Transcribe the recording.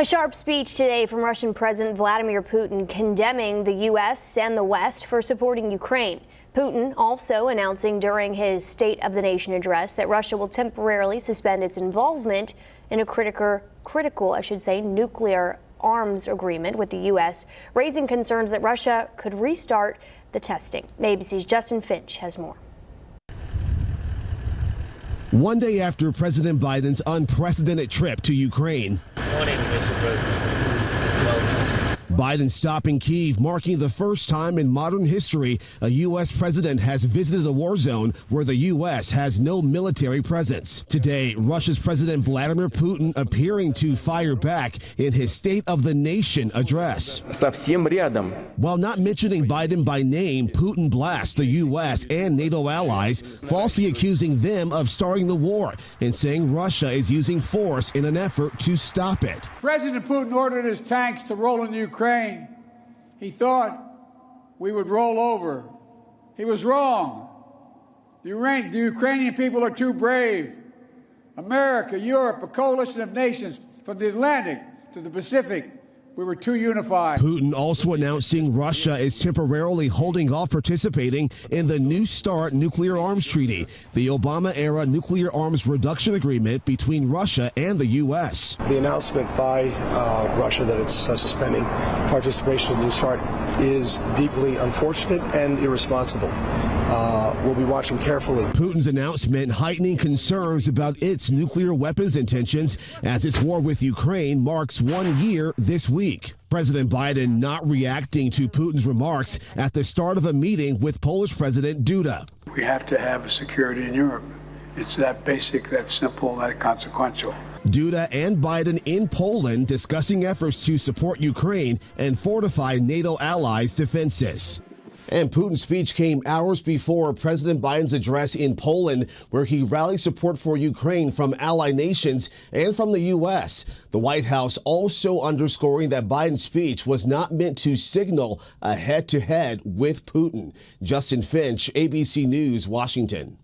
A sharp speech today from Russian President Vladimir Putin condemning the U.S. and the West for supporting Ukraine. Putin also announcing during his State of the Nation address that Russia will temporarily suspend its involvement in a critical nuclear arms agreement with the U.S., raising concerns that Russia could restart the testing. ABC's Justin Finch has more. One day after President Biden's unprecedented trip to Ukraine, Biden stopping Kyiv, marking the first time in modern history a U.S. president has visited a war zone where the U.S. has no military presence. Today, Russia's President Vladimir Putin appearing to fire back in his State of the Nation address. While not mentioning Biden by name, Putin blasts the U.S. and NATO allies, falsely accusing them of starting the war and saying Russia is using force in an effort to stop it. President Putin ordered his tanks to roll into Ukraine. He thought we would roll over. He was wrong. The Ukrainian people are too brave. America, Europe, a coalition of nations from the Atlantic to the Pacific, we were too unified. Putin also announcing Russia is temporarily holding off participating in the New START nuclear arms treaty, the Obama-era nuclear arms reduction agreement between Russia and the U.S. The announcement by Russia that it's suspending participation in New START is deeply unfortunate and irresponsible. We'll be watching carefully. Putin's announcement heightening concerns about its nuclear weapons intentions as its war with Ukraine marks 1 year this week. President Biden not reacting to Putin's remarks at the start of a meeting with Polish President Duda. We have to have a security in Europe. It's that basic, that simple, that consequential. Duda and Biden in Poland discussing efforts to support Ukraine and fortify NATO allies' defenses. And Putin's speech came hours before President Biden's address in Poland, where he rallied support for Ukraine from ally nations and from the U.S. The White House also underscoring that Biden's speech was not meant to signal a head-to-head with Putin. Justin Finch, ABC News, Washington.